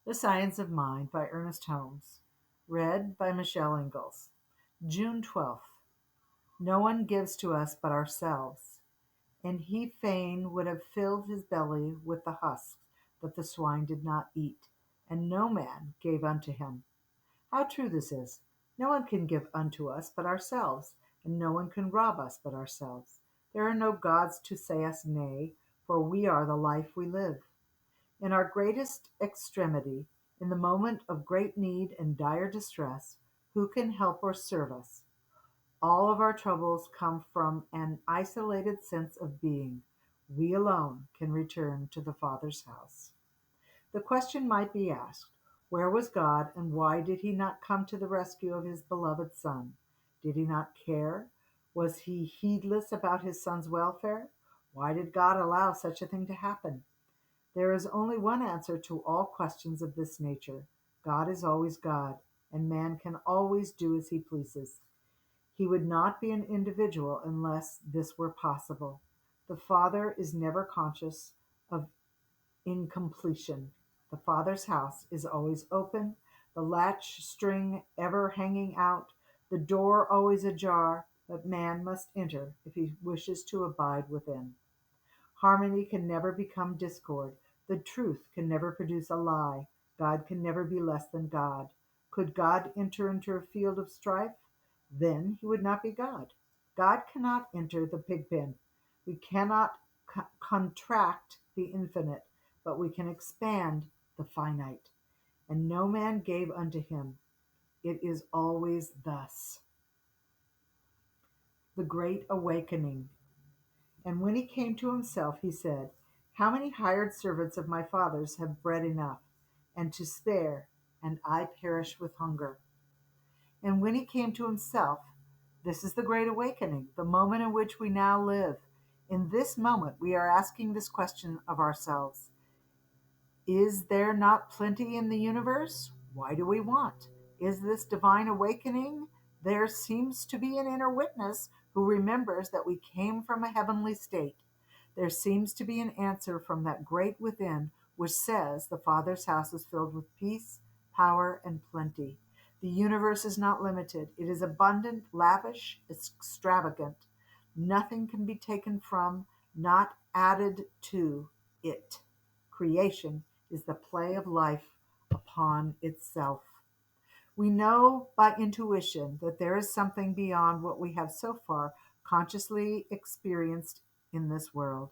The Science of Mind by Ernest Holmes. Read by Michelle Ingalls. June 12th. No one gives to us but ourselves, and he fain would have filled his belly with the husks that the swine did not eat, and no man gave unto him. How true this is! No one can give unto us but ourselves, and no one can rob us but ourselves. There are no gods to say us nay, for we are the life we live. In our greatest extremity, in the moment of great need and dire distress, who can help or serve us? All of our troubles come from an isolated sense of being. We alone can return to the Father's house. The question might be asked, where was God and why did he not come to the rescue of his beloved Son? Did he not care? Was he heedless about his Son's welfare? Why did God allow such a thing to happen? There is only one answer to all questions of this nature. God is always God, and man can always do as he pleases. He would not be an individual unless this were possible. The Father is never conscious of incompletion. The Father's house is always open, the latch string ever hanging out, the door always ajar, but man must enter if he wishes to abide within. Harmony can never become discord. The truth can never produce a lie. God can never be less than God. Could God enter into a field of strife? Then he would not be God. God cannot enter the pig pen. We cannot contract the infinite, but we can expand the finite. And no man gave unto him. It is always thus. The Great Awakening. And when he came to himself, he said, how many hired servants of my father's have bread enough, and to spare, and I perish with hunger? And when he came to himself, this is the great awakening, the moment in which we now live. In this moment, we are asking this question of ourselves: is there not plenty in the universe? Why do we want? Is this divine awakening? There seems to be an inner witness who remembers that we came from a heavenly state. There seems to be an answer from that great within which says the Father's house is filled with peace, power, and plenty. The universe is not limited. It is abundant, lavish, extravagant. Nothing can be taken from, not added to it. Creation is the play of life upon itself. We know by intuition that there is something beyond what we have so far consciously experienced in this world.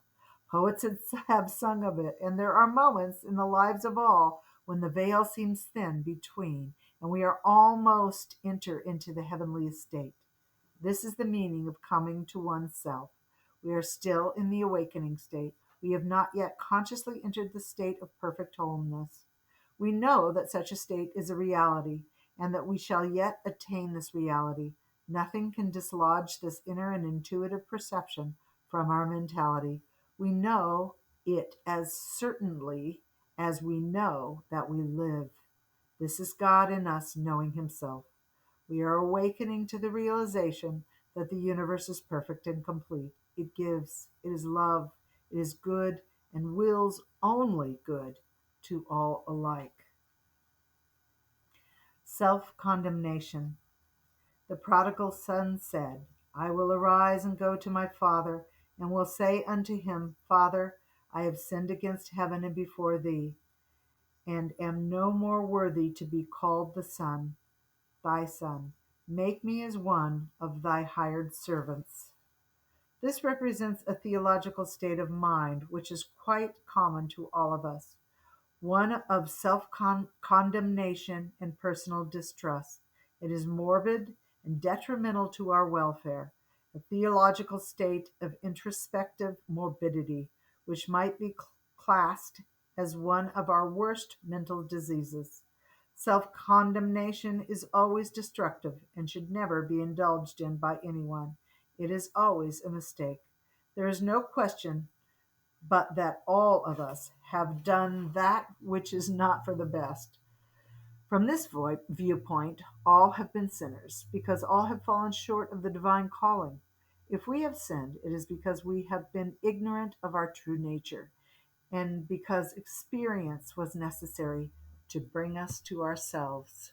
Poets have sung of it, and there are moments in the lives of all when the veil seems thin between, and we are almost enter into the heavenly estate. This is the meaning of coming to oneself. We are still in the awakening state. We have not yet consciously entered the state of perfect wholeness. We know that such a state is a reality, and that we shall yet attain this reality. Nothing can dislodge this inner and intuitive perception from our mentality. We know it as certainly as we know that we live. This is God in us knowing himself. We are awakening to the realization that the universe is perfect and complete. It gives, it is love, it is good, and wills only good to all alike. Self-condemnation. The prodigal son said, I will arise and go to my father, and will say unto him, Father, I have sinned against heaven and before thee, and am no more worthy to be called thy son. Make me as one of thy hired servants. This represents a theological state of mind which is quite common to all of us, one of self-condemnation and personal distrust. It is morbid and detrimental to our welfare, a theological state of introspective morbidity, which might be classed as one of our worst mental diseases. Self-condemnation is always destructive and should never be indulged in by anyone. It is always a mistake. There is no question but that all of us have done that which is not for the best. From this viewpoint, all have been sinners, because all have fallen short of the divine calling. If we have sinned, it is because we have been ignorant of our true nature, and because experience was necessary. to bring us to ourselves.